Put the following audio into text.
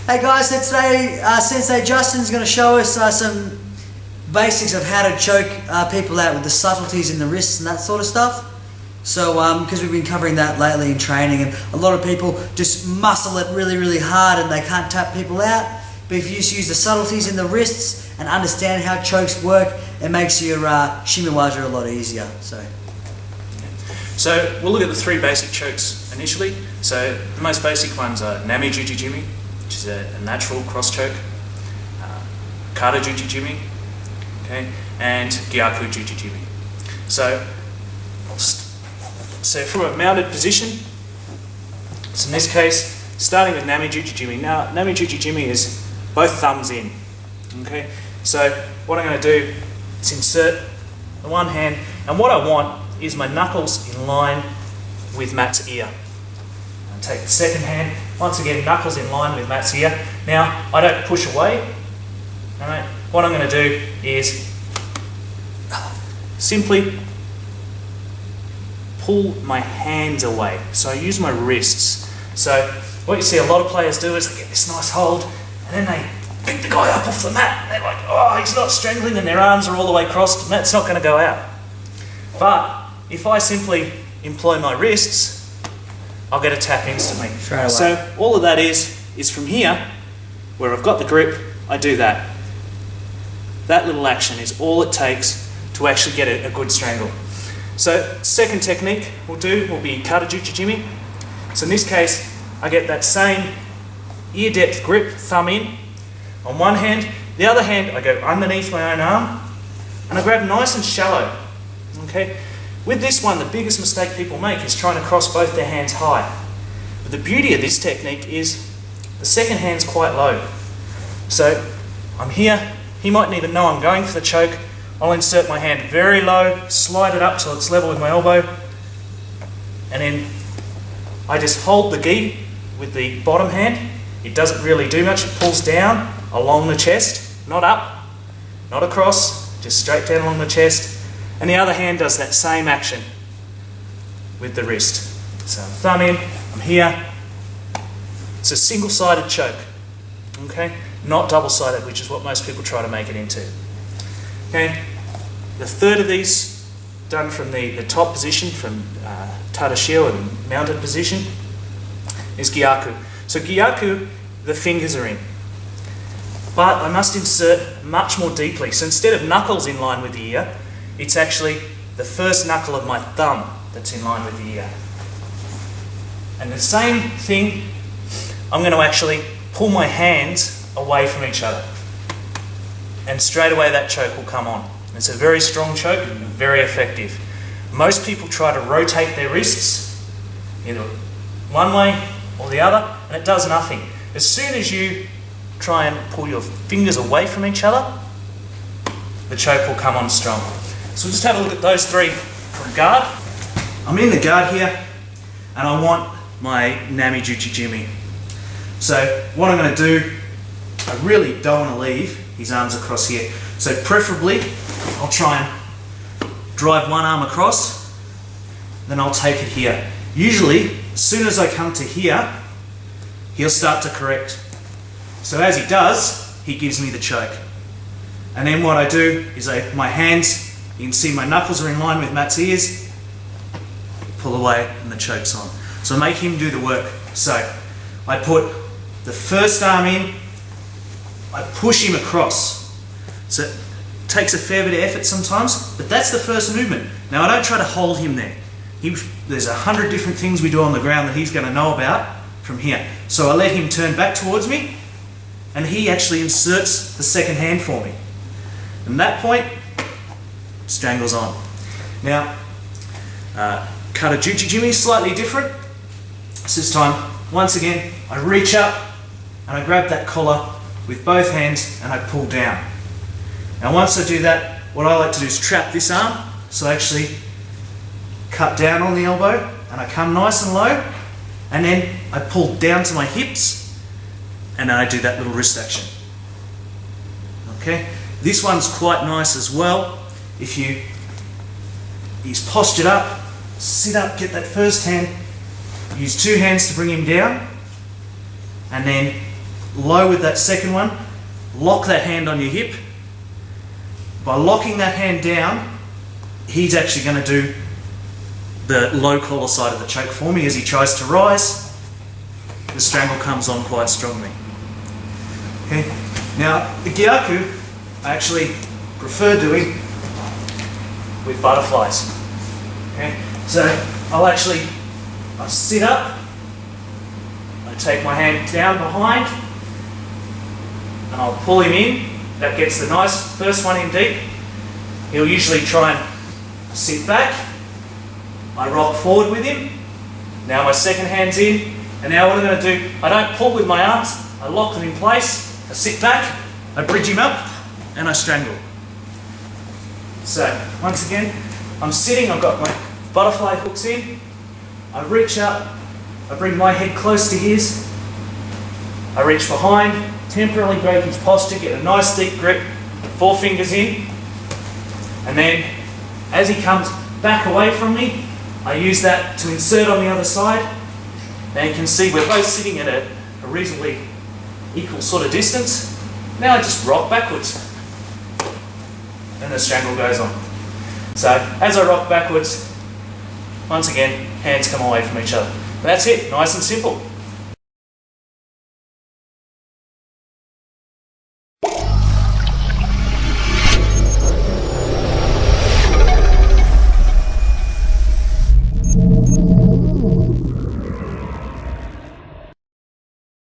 Hey guys, so today Sensei Justin's going to show us some basics of how to choke people out with the subtleties in the wrists and that sort of stuff. So, because we've been covering that lately in training, and a lot of people just muscle it really, really hard and they can't tap people out. But if you just use the subtleties in the wrists and understand how chokes work, it makes your shime waza a lot easier. So we'll look at the three basic chokes initially. So the most basic ones are Nami Juji jime, which is a natural cross choke, Kata Juji jime, okay, and Gyaku Juji jime. So from a mounted position, so in this case, starting with Nami Juji jime. Now, Nami Juji jime is both thumbs in, okay? So what I'm going to do is insert the one hand, and what I want is my knuckles in line with Matt's ear. I'll take the second hand, once again, knuckles in line with Matt's ear. Now, I don't push away, all right? What I'm going to do is simply pull my hands away. So I use my wrists. So what you see a lot of players do is they get this nice hold, and then they pick the guy up off the mat, and they're like, oh, he's not strangling, and their arms are all the way crossed, and that's not going to go out. But if I simply employ my wrists, I'll get a tap instantly. So all of that is from here, where I've got the grip, I do that. That little action is all it takes to actually get a good strangle. So second technique will be Kata Juji jime. So in this case, I get that same ear depth grip, thumb in, on one hand. The other hand, I go underneath my own arm, and I grab nice and shallow. Okay. With this one, the biggest mistake people make is trying to cross both their hands high. But the beauty of this technique is the second hand's quite low. So I'm here, he mightn't even know I'm going for the choke. I'll insert my hand very low, slide it up till it's level with my elbow, and then I just hold the gi with the bottom hand. It doesn't really do much, it pulls down along the chest, not up, not across, just straight down along the chest. And the other hand does that same action with the wrist. So thumb in, I'm here. It's a single-sided choke, okay? Not double-sided, which is what most people try to make it into. Okay, the third of these, done from the top position, from Tadashio and mounted position, is Gyaku. So Gyaku, the fingers are in. But I must insert much more deeply. So instead of knuckles in line with the ear, it's actually the first knuckle of my thumb that's in line with the ear. And the same thing, I'm going to actually pull my hands away from each other. And straight away that choke will come on. It's a very strong choke, very effective. Most people try to rotate their wrists either one way or the other, and it does nothing. As soon as you try and pull your fingers away from each other, the choke will come on strong. So we'll just have a look at those three from guard. I'm in the guard here, and I want my Nami Juji jime. So what I'm going to do, I really don't want to leave his arms across here. So preferably, I'll try and drive one arm across, then I'll take it here. Usually, as soon as I come to here, he'll start to correct. So as he does, he gives me the choke. And then what I do is my hands, you can see my knuckles are in line with Matt's ears, pull away and the choke's on. So I make him do the work. So I put the first arm in, I push him across. So it takes a fair bit of effort sometimes, but that's the first movement. Now I don't try to hold him there. There's 100 different things we do on the ground that he's going to know about from here. So I let him turn back towards me, and he actually inserts the second hand for me. From that point, Strangles on. Now, Kata Juji jime is slightly different. So this time, once again, I reach up and I grab that collar with both hands and I pull down. Now once I do that, what I like to do is trap this arm. So I actually cut down on the elbow and I come nice and low, and then I pull down to my hips and then I do that little wrist action. Okay, this one's quite nice as well. If he's postured up, sit up, get that first hand, use two hands to bring him down, and then low with that second one, lock that hand on your hip. By locking that hand down, he's actually going to do the low collar side of the choke for me. As he tries to rise, the strangle comes on quite strongly. Okay. Now, the Gyaku, I actually prefer doing with butterflies. Okay. So, I'll sit up, I take my hand down behind, and I'll pull him in. That gets the nice first one in deep. He'll usually try and sit back. I rock forward with him. Now my second hand's in, and now what I'm going to do, I don't pull with my arms, I lock them in place, I sit back, I bridge him up, and I strangle. So, once again, I'm sitting, I've got my butterfly hooks in, I reach up, I bring my head close to his, I reach behind, temporarily break his posture, get a nice deep grip, 4 fingers in, and then as he comes back away from me, I use that to insert on the other side. Now you can see we're both sitting at a reasonably equal sort of distance. Now I just rock backwards, and the strangle goes on. So as I rock backwards, once again, hands come away from each other. That's it, nice and simple.